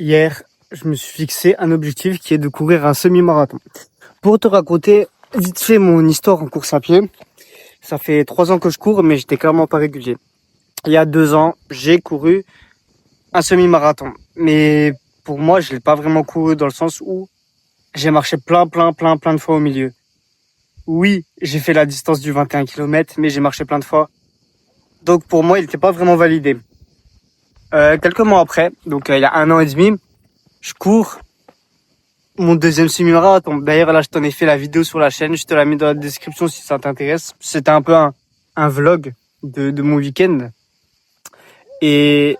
Hier, je me suis fixé un objectif qui est de courir un semi-marathon. Pour te raconter vite fait mon histoire en course à pied, ça fait 3 ans que je cours, mais j'étais clairement pas régulier. Il y a 2 ans, j'ai couru un semi-marathon. Mais pour moi, je l'ai pas vraiment couru dans le sens où j'ai marché plein de fois au milieu. Oui, j'ai fait la distance du 21 km, mais j'ai marché plein de fois. Donc pour moi, il n'était pas vraiment validé. Quelques mois après, donc il y a 1 an et demi, je cours mon deuxième semi-marathon. D'ailleurs, là, je t'en ai fait la vidéo sur la chaîne. Je te la mets dans la description si ça t'intéresse. C'était un peu un vlog de mon week-end. Et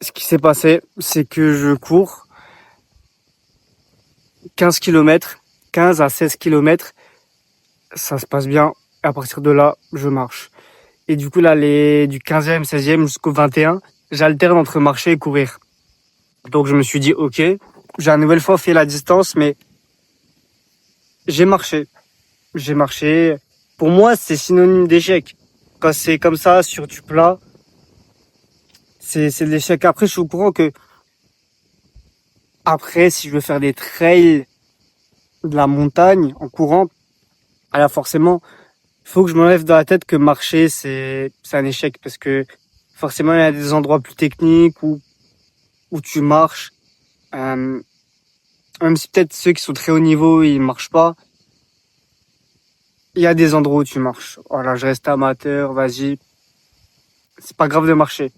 ce qui s'est passé, c'est que je cours 15 km, 15 à 16 km. Ça se passe bien. Et à partir de là, je marche. Et du coup, là, du 15e, 16e jusqu'au 21, j'alterne entre marcher et courir. Donc, je me suis dit, ok, j'ai une nouvelle fois fait la distance, mais j'ai marché. J'ai marché. Pour moi, c'est synonyme d'échec. Quand c'est comme ça, sur du plat, c'est de l'échec. Après, je suis au courant que, après, si je veux faire des trails, de la montagne, en courant, alors forcément, il faut que je m'enlève dans la tête que marcher, c'est un échec. Parce que, forcément, il y a des endroits plus techniques où tu marches. Même si peut-être ceux qui sont très haut niveau, ils marchent pas. Il y a des endroits où tu marches. Voilà, je reste amateur, vas-y. C'est pas grave de marcher.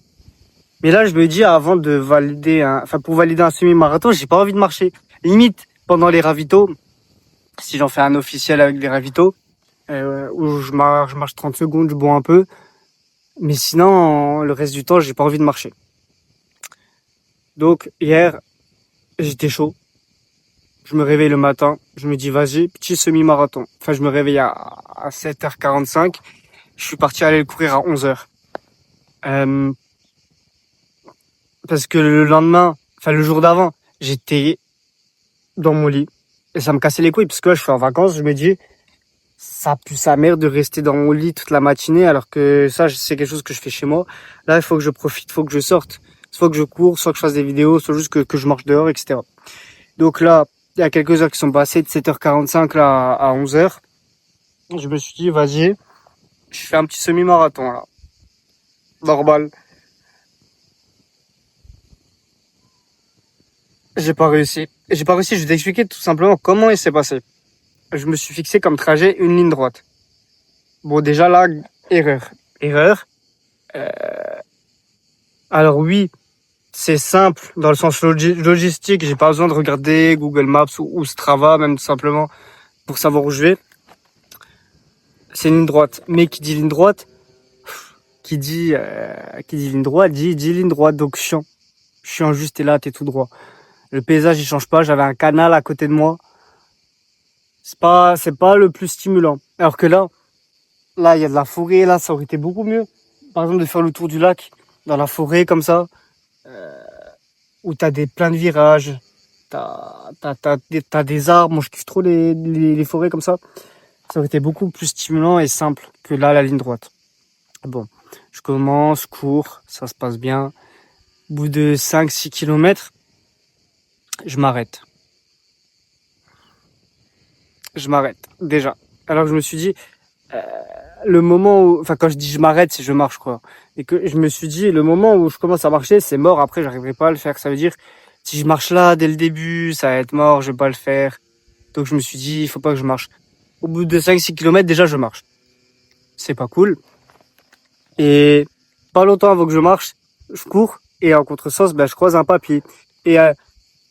Mais là, je me dis, avant de pour valider un semi-marathon, j'ai pas envie de marcher. Limite, pendant les ravitaux, si j'en fais un officiel avec les ravitaux, où je marche 30 secondes, je bois un peu. Mais sinon, le reste du temps, j'ai pas envie de marcher. Donc, hier, j'étais chaud. Je me réveille le matin. Je me dis, vas-y, petit semi-marathon. Enfin, je me réveille à 7h45. Je suis parti aller le courir à 11h. Parce que le jour d'avant, j'étais dans mon lit. Et ça me cassait les couilles, parce que là, je suis en vacances, je me dis, ça pue sa mère de rester dans mon lit toute la matinée, alors que ça, c'est quelque chose que je fais chez moi. Là, il faut que je profite, il faut que je sorte. Soit que je cours, soit que je fasse des vidéos, soit juste que je marche dehors, etc. Donc là, il y a quelques heures qui sont passées, de 7h45 là, à 11h. Je me suis dit, vas-y, je fais un petit semi-marathon, là. Normal. J'ai pas réussi. Je vais t'expliquer tout simplement comment il s'est passé. Je me suis fixé comme trajet une ligne droite. Bon, déjà là, erreur. Erreur. Alors oui, c'est simple dans le sens logistique. J'ai pas besoin de regarder Google Maps ou Strava, même tout simplement, pour savoir où je vais. C'est une ligne droite. Mais qui dit ligne droite, qui dit ligne droite, dit ligne droite. Donc chiant. Chiant, juste t'es là, t'es tout droit. Le paysage, il change pas. J'avais un canal à côté de moi. C'est pas le plus stimulant. Alors que là, il y a de la forêt. Là, ça aurait été beaucoup mieux. Par exemple, de faire le tour du lac dans la forêt comme ça, où t'as plein de virages, t'as des arbres. Moi, je kiffe trop les forêts comme ça. Ça aurait été beaucoup plus stimulant et simple que là, la ligne droite. Bon, je commence, cours, ça se passe bien. Au bout de 5-6 km, je m'arrête. Déjà. Alors que je me suis dit, le moment où, enfin, quand je dis je m'arrête, c'est je marche, quoi. Et que je me suis dit, le moment où je commence à marcher, c'est mort. Après, j'arriverai pas à le faire. Ça veut dire, si je marche là dès le début, ça va être mort, je vais pas le faire. Donc, je me suis dit, il faut pas que je marche. Au bout de 5-6 km, déjà, je marche. C'est pas cool. Et pas longtemps avant que je marche, je cours. Et en contresens, je croise un papy. Et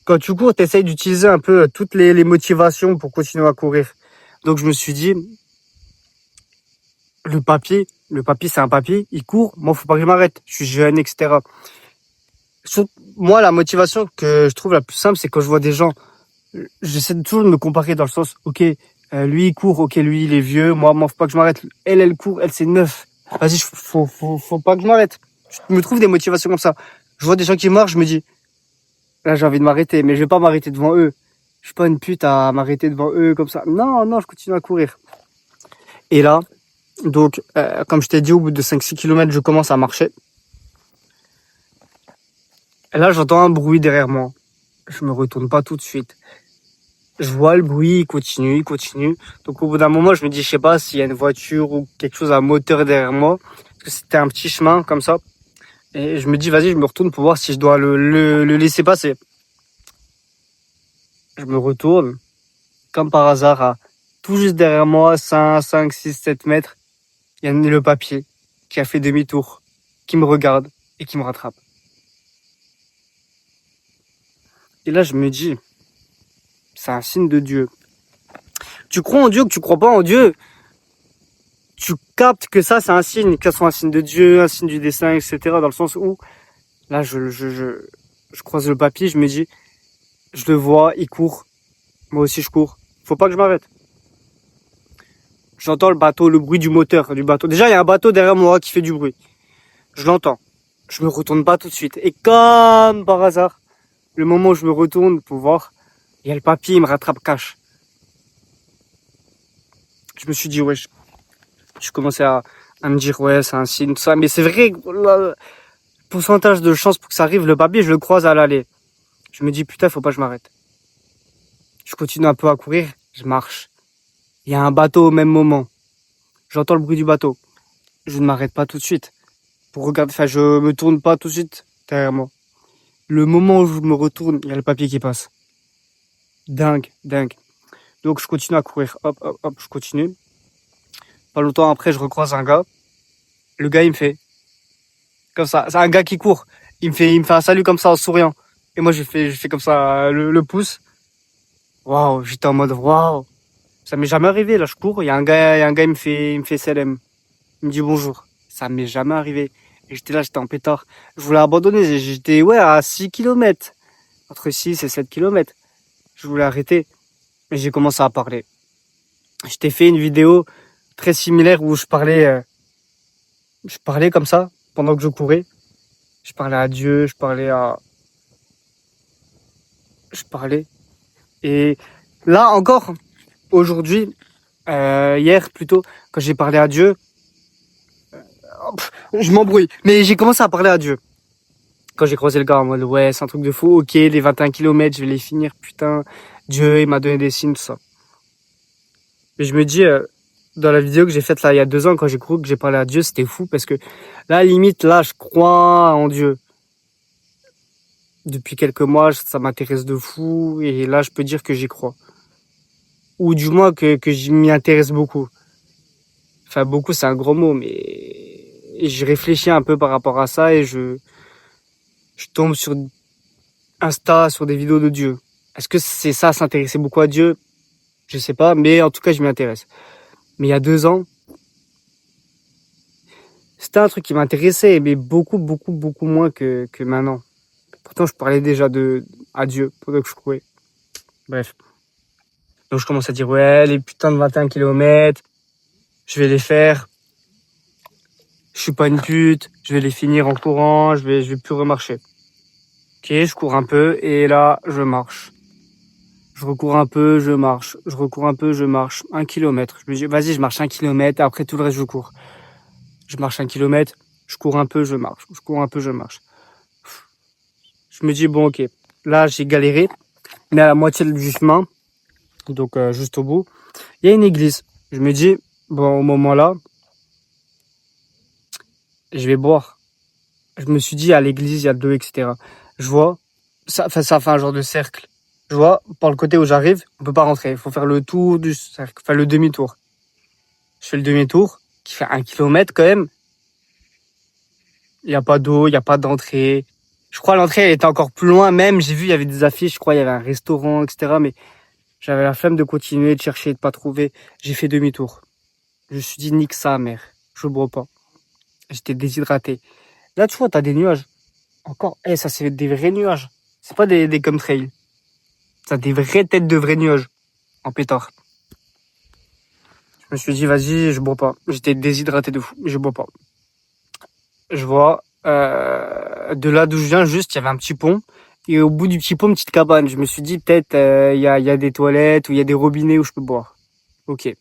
quand tu cours, tu essayes d'utiliser un peu toutes les motivations pour continuer à courir. Donc, je me suis dit, le papy, c'est un papy, il court, moi, faut pas que je m'arrête. Je suis jeune, etc. Moi, la motivation que je trouve la plus simple, c'est quand je vois des gens, j'essaie toujours de me comparer dans le sens, ok, lui, il court, ok, lui, il est vieux, moi, faut pas que je m'arrête. Elle court, elle, c'est neuf. Vas-y, faut pas que je m'arrête. Je me trouve des motivations comme ça. Je vois des gens qui marchent, je me dis, là, j'ai envie de m'arrêter, mais je vais pas m'arrêter devant eux. Je suis pas une pute à m'arrêter devant eux comme ça. Non, je continue à courir. Et là, donc, comme je t'ai dit, au bout de 5-6 km, je commence à marcher. Et là, j'entends un bruit derrière moi. Je me retourne pas tout de suite. Je vois le bruit, il continue, il continue. Donc au bout d'un moment, je me dis, je sais pas s'il y a une voiture ou quelque chose à moteur derrière moi. Parce que c'était un petit chemin comme ça. Et je me dis, vas-y, je me retourne pour voir si je dois le laisser passer. Je me retourne, comme par hasard, tout juste derrière moi, 5, 6, 7 mètres, il y a le papier qui a fait demi-tour, qui me regarde et qui me rattrape. Et là, je me dis, c'est un signe de Dieu. Tu crois en Dieu ou que tu crois pas en Dieu, tu captes que ça, c'est un signe, que ce soit un signe de Dieu, un signe du destin, etc. Dans le sens où, là, je croise le papier, je me dis, je le vois, il court, moi aussi je cours. Faut pas que je m'arrête. J'entends le bateau, le bruit du moteur du bateau. Déjà, il y a un bateau derrière moi qui fait du bruit. Je l'entends. Je me retourne pas tout de suite. Et comme par hasard, le moment où je me retourne pour voir, il y a le papier, il me rattrape cash. Je me suis dit, ouais, je commençais à me dire, ouais, c'est un signe, tout ça. Mais c'est vrai, le pourcentage de chance pour que ça arrive, le papier, je le croise à l'aller. Je me dis, putain, faut pas que je m'arrête. Je continue un peu à courir, je marche. Il y a un bateau au même moment. J'entends le bruit du bateau. Je ne m'arrête pas tout de suite. Pour regarder, enfin, je me tourne pas tout de suite derrière moi. Le moment où je me retourne, il y a le papier qui passe. Dingue, dingue. Donc je continue à courir. Hop, hop, hop, je continue. Pas longtemps après, je recroise un gars. Le gars, il me fait comme ça. C'est un gars qui court. Il me fait un salut comme ça en souriant. Et moi, je fais comme ça le pouce. Waouh, j'étais en mode waouh. Ça m'est jamais arrivé. Là, je cours. Il y a un gars, il me fait salam. Il me dit bonjour. Ça m'est jamais arrivé. Et j'étais là, j'étais en pétard. Je voulais abandonner. J'étais, ouais, à 6 kilomètres. Entre 6 et 7 kilomètres. Je voulais arrêter. Mais j'ai commencé à parler. Je t'ai fait une vidéo très similaire où je parlais comme ça pendant que je courais. Je parlais à Dieu, je parlais. Et là encore, aujourd'hui, hier plutôt, quand j'ai parlé à Dieu, je m'embrouille. Mais j'ai commencé à parler à Dieu. Quand j'ai croisé le gars en mode, ouais, c'est un truc de fou. Ok, les 21 kilomètres, je vais les finir. Putain, Dieu, il m'a donné des signes, tout ça. Et je me dis, dans la vidéo que j'ai faite là il y a 2 ans, quand j'ai couru, que j'ai parlé à Dieu, c'était fou parce que là, limite, là, je crois en Dieu. Depuis quelques mois, ça m'intéresse de fou et là, je peux dire que j'y crois. Ou du moins que je m'y intéresse beaucoup. Enfin, beaucoup, c'est un gros mot, mais et je réfléchis un peu par rapport à ça et je tombe sur Insta, sur des vidéos de Dieu. Est-ce que c'est ça, s'intéresser beaucoup à Dieu? Je sais pas, mais en tout cas, je m'y intéresse. Mais il y a 2 ans, c'était un truc qui m'intéressait, mais beaucoup, beaucoup, beaucoup moins que maintenant. Pourtant, je parlais déjà à Dieu pendant que je courais. Bref. Donc, je commence à dire, ouais, les putains de 21 kilomètres, je vais les faire. Je suis pas une pute, je vais les finir en courant, je vais plus remarcher. Ok, je cours un peu et là, je marche. Je recours un peu, je marche. Je recours un peu, je marche. 1 kilomètre. Je me dis, vas-y, je marche 1 kilomètre, après tout le reste, je cours. Je marche 1 kilomètre, je cours un peu, je marche. Je cours un peu, je marche. Je me dis, bon, ok. Là, j'ai galéré, mais à la moitié du chemin, donc juste au bout, il y a une église. Je me dis, bon, au moment là, je vais boire. Je me suis dit, à l'église, il y a de l'eau, etc. Je vois, ça fait un genre de cercle. Je vois, par le côté où j'arrive, on peut pas rentrer. Il faut faire le tour du cercle, enfin le demi-tour. Je fais le demi-tour, qui fait 1 kilomètre quand même. Il n'y a pas d'eau, il n'y a pas d'entrée. Je crois l'entrée elle était encore plus loin même. J'ai vu, il y avait des affiches, je crois, il y avait un restaurant, etc. Mais j'avais la flemme de continuer, de chercher, de pas trouver. J'ai fait demi-tour. Je me suis dit, nique ça, mère. Je bois pas. J'étais déshydraté. Là, tu vois, t'as des nuages. Encore, ça, c'est des vrais nuages. C'est pas des chemtrails. Ça a des vraies têtes de vrais nuages. En pétard. Je me suis dit, vas-y, je bois pas. J'étais déshydraté de fou. Je bois pas. Je vois, de là d'où je viens, juste, il y avait un petit pont. Et au bout du petit pont, une petite cabane. Je me suis dit, peut-être, il y a des toilettes ou il y a des robinets où je peux boire. Ok.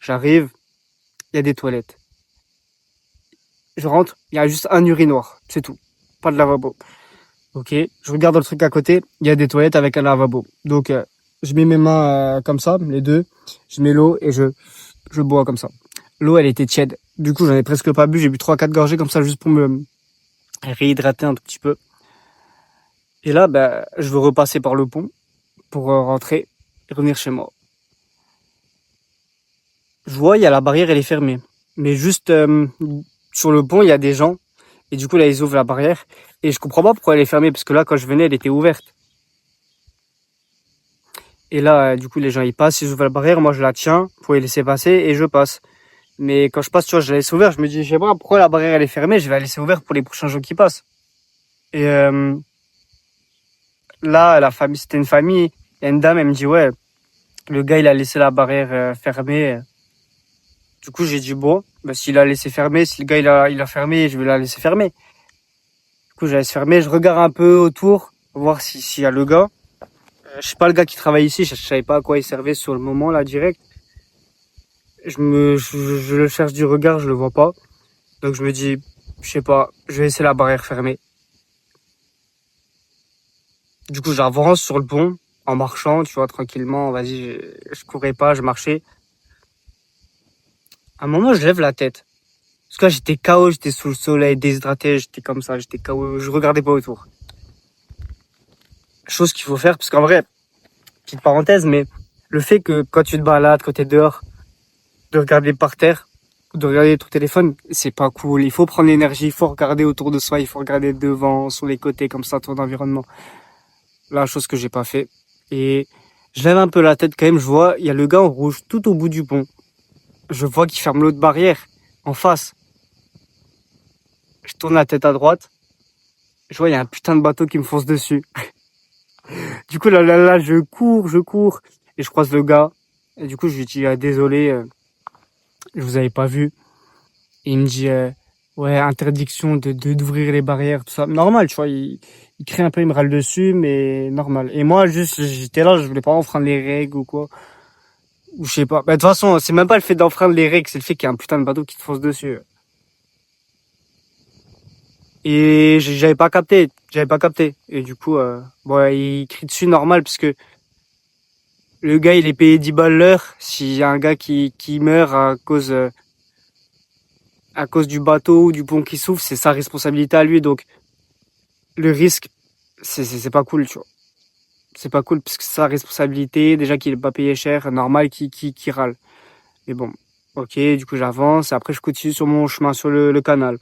J'arrive, il y a des toilettes. Je rentre, il y a juste un urinoir. C'est tout. Pas de lavabo. Ok, je regarde le truc à côté, il y a des toilettes avec un lavabo. Donc, je mets mes mains comme ça, les deux, je mets l'eau et je bois comme ça. L'eau, elle était tiède. Du coup, j'en ai presque pas bu, j'ai bu 3-4 gorgées comme ça juste pour me réhydrater un tout petit peu. Et là, ben, je veux repasser par le pont pour rentrer et revenir chez moi. Je vois, il y a la barrière, elle est fermée. Mais juste sur le pont, il y a des gens. Et du coup, là, ils ouvrent la barrière. Et je comprends pas pourquoi elle est fermée, parce que là, quand je venais, elle était ouverte. Et là, du coup, les gens, ils passent, ils ouvrent la barrière. Moi, je la tiens pour les laisser passer et je passe. Mais quand je passe, tu vois, je la laisse ouverte. Je me dis, je sais pas pourquoi la barrière, elle est fermée. Je vais la laisser ouverte pour les prochains gens qui passent. Et là, la famille, c'était une famille. Il y a une dame, elle me dit, ouais, le gars, il a laissé la barrière fermée. Du coup, j'ai dit, bon, bah, s'il a laissé fermer, si le gars, il a fermé, je vais la laisser fermer. Du coup, je la laisse fermer. Je regarde un peu autour, voir s'il y a le gars. Je sais pas le gars qui travaille ici. Je savais pas à quoi il servait sur le moment, là, direct. Je le cherche du regard, je le vois pas. Donc, je me dis, je sais pas, je vais laisser la barrière fermée. Du coup, j'avance sur le pont, en marchant, tu vois, tranquillement. Vas-y, je courais pas, je marchais. À un moment, je lève la tête. Parce que là, j'étais KO, j'étais sous le soleil, déshydraté, j'étais comme ça, j'étais KO, je regardais pas autour. Chose qu'il faut faire, parce qu'en vrai, petite parenthèse, mais le fait que quand tu te balades, quand t'es dehors, de regarder par terre, de regarder ton téléphone, c'est pas cool. Il faut prendre l'énergie, il faut regarder autour de soi, il faut regarder devant, sur les côtés, comme ça, ton environnement. La chose que j'ai pas fait. Et je lève un peu la tête quand même, je vois, il y a le gars en rouge tout au bout du pont. Je vois qu'il ferme l'autre barrière, en face. Je tourne la tête à droite, je vois, il y a un putain de bateau qui me fonce dessus. Du coup, là, je cours, et je croise le gars. Et du coup, je lui dis, ah, désolé, je vous avais pas vu. Et il me dit, ouais, interdiction d'ouvrir les barrières, tout ça. Normal, tu vois, il crie un peu, il me râle dessus, mais normal. Et moi, juste, j'étais là, je voulais pas enfreindre les règles ou quoi. Ou je sais pas. Bah, de toute façon, c'est même pas le fait d'enfreindre les règles, c'est le fait qu'il y a un putain de bateau qui te fonce dessus. Et j'avais pas capté. Et du coup, bon, il crie dessus normal, parce que le gars, il est payé 10 balles l'heure. S'il y a un gars qui meurt à cause du bateau ou du pont qui s'ouvre, c'est sa responsabilité à lui. Donc, le risque, c'est pas cool, tu vois. C'est pas cool parce que c'est sa responsabilité. Déjà qu'il est pas payé cher, normal qu'il râle. Mais bon, ok, du coup, j'avance. Après, je continue sur mon chemin sur le canal.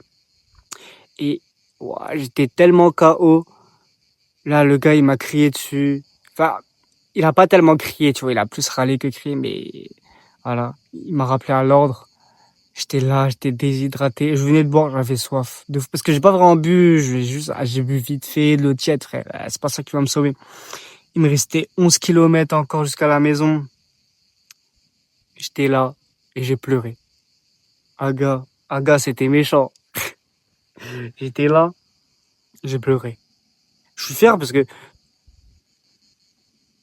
Et, ouah, j'étais tellement KO. Là, le gars, il m'a crié dessus. Enfin, il a pas tellement crié, tu vois. Il a plus râlé que crié, mais voilà. Il m'a rappelé à l'ordre. J'étais là, j'étais déshydraté. Je venais de boire, j'avais soif. Parce que j'ai pas vraiment bu, j'ai bu vite fait, de l'eau tiède, frère. C'est pas ça qui va me sauver. Il me restait 11 kilomètres encore jusqu'à la maison. J'étais là et j'ai pleuré. Aga, c'était méchant. J'étais là, j'ai pleuré. Je suis fier parce que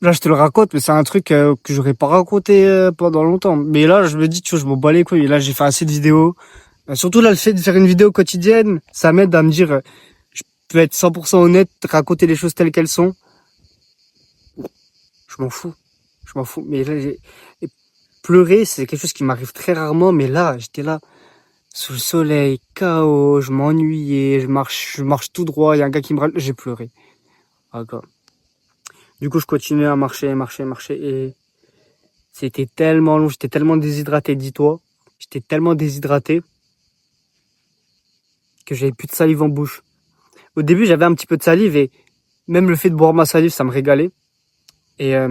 là, je te le raconte, mais c'est un truc que j'aurais pas raconté pendant longtemps. Mais là, je me dis, tu vois, je m'en bats les couilles. Et là, j'ai fait assez de vidéos. Surtout là, le fait de faire une vidéo quotidienne, ça m'aide à me dire, je peux être 100% honnête, raconter les choses telles qu'elles sont. Je m'en fous. Je m'en fous. Mais là, et pleurer, c'est quelque chose qui m'arrive très rarement. Mais là, j'étais là, sous le soleil, KO, je m'ennuyais, je marche tout droit, il y a un gars qui me râle, j'ai pleuré. Ah, gars. Du coup, je continuais à marcher, et c'était tellement long, j'étais tellement déshydraté, dis-toi. J'étais tellement déshydraté que j'avais plus de salive en bouche. Au début, j'avais un petit peu de salive et même le fait de boire ma salive, ça me régalait. Et à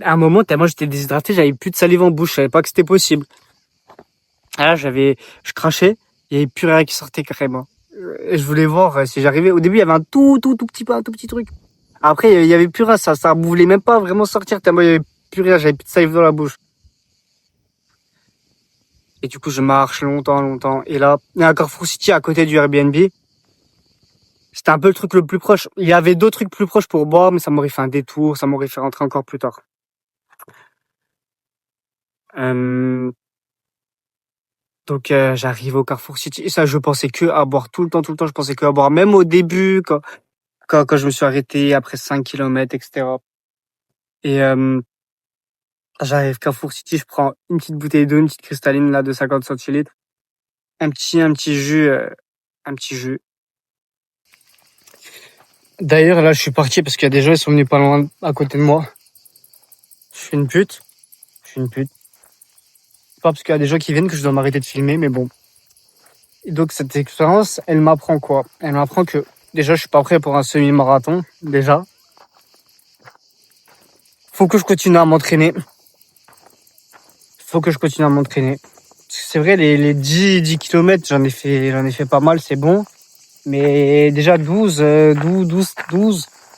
un moment, tellement j'étais déshydraté, j'avais plus de salive en bouche, je savais pas que c'était possible. Et là, je crachais, il y avait plus rien qui sortait carrément. Et je voulais voir si j'arrivais. Au début, il y avait un tout petit peu, un tout petit truc. Après, il y avait plus rien, ça voulait même pas vraiment sortir tellement il y avait plus rien, j'avais plus de salive dans la bouche. Et du coup, je marche longtemps. Et là, il y a un Carrefour City à côté du Airbnb. C'était un peu le truc le plus proche. Il y avait d'autres trucs plus proches pour boire, mais ça m'aurait fait un détour, ça m'aurait fait rentrer encore plus tard. Euh, Donc j'arrive au Carrefour City et ça je pensais que à boire tout le temps, je pensais que à boire. Même au début quand je me suis arrêté après 5 kilomètres, etc. Et j'arrive Carrefour City, je prends une petite bouteille d'eau, une petite cristalline là de 50 centilitres, un petit jus, un petit jus. D'ailleurs là je suis parti parce qu'il y a des gens ils sont venus pas loin à côté de moi. Je suis une pute, je suis une pute. Pas parce qu'il y a des gens qui viennent que je dois m'arrêter de filmer, mais bon. Et donc cette expérience, elle m'apprend quoi? Elle m'apprend que déjà je suis pas prêt pour un semi-marathon, déjà. Faut que je continue à m'entraîner. C'est vrai, les 10 kilomètres, j'en ai fait pas mal, c'est bon. Mais déjà 12,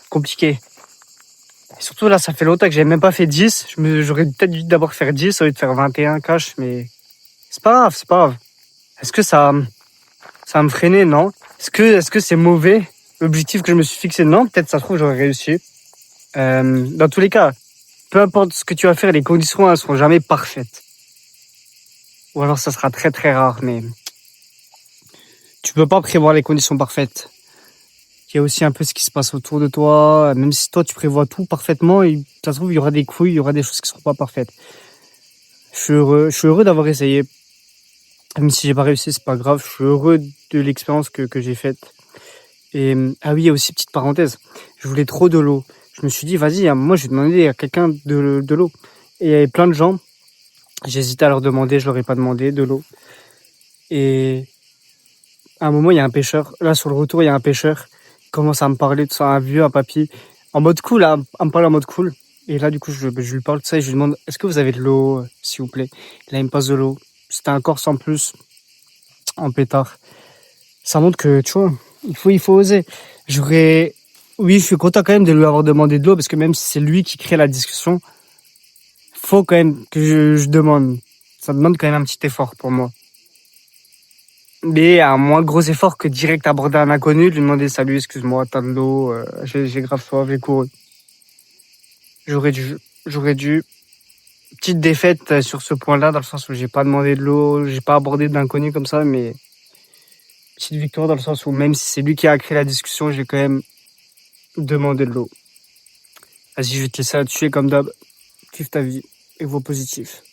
compliqué. Et surtout là, ça fait longtemps que j'avais même pas fait 10. J'aurais peut-être dû d'abord faire 10 au lieu de faire 21 cash, mais c'est pas grave, c'est pas grave. Est-ce que ça va me freiner? Non. Est-ce que c'est mauvais? L'objectif que je me suis fixé? Non, peut-être ça se trouve, j'aurais réussi. Dans tous les cas, peu importe ce que tu vas faire, les conditions, elles seront jamais parfaites. Ou alors ça sera très très rare, mais tu peux pas prévoir les conditions parfaites. Il y a aussi un peu ce qui se passe autour de toi. Même si toi tu prévois tout parfaitement, ça se trouve il y aura des couilles, il y aura des choses qui seront pas parfaites. Je suis heureux d'avoir essayé. Même si j'ai pas réussi, c'est pas grave. Je suis heureux de l'expérience que j'ai faite. Et ah oui, il y a aussi petite parenthèse. Je voulais trop de l'eau. Je me suis dit vas-y, moi je vais demander à quelqu'un de l'eau. Et il y avait plein de gens. J'hésitais à leur demander, je leur ai pas demandé de l'eau. Et à un moment, il y a un pêcheur. Là, sur le retour, il y a un pêcheur. Il commence à me parler de ça, un vieux, un papy. En mode cool, à me parler en mode cool. Et là, du coup, je lui parle de ça et je lui demande, est-ce que vous avez de l'eau, s'il vous plaît? Et là, il me passe de l'eau. C'était un Corse en plus, en pétard. Ça montre que, tu vois, il faut oser. Oui, je suis content quand même de lui avoir demandé de l'eau parce que même si c'est lui qui crée la discussion, faut quand même que je demande. Ça demande quand même un petit effort pour moi. Mais un moins gros effort que direct aborder un inconnu, lui demander salut, excuse-moi, t'as de l'eau, j'ai grave soif, j'ai couru. J'aurais dû. Petite défaite sur ce point-là, dans le sens où j'ai pas demandé de l'eau, j'ai pas abordé d'inconnu comme ça, mais petite victoire dans le sens où même si c'est lui qui a créé la discussion, j'ai quand même demandé de l'eau. Vas-y, je vais te laisser là-dessus et comme d'hab, kiffe ta vie et vois positif.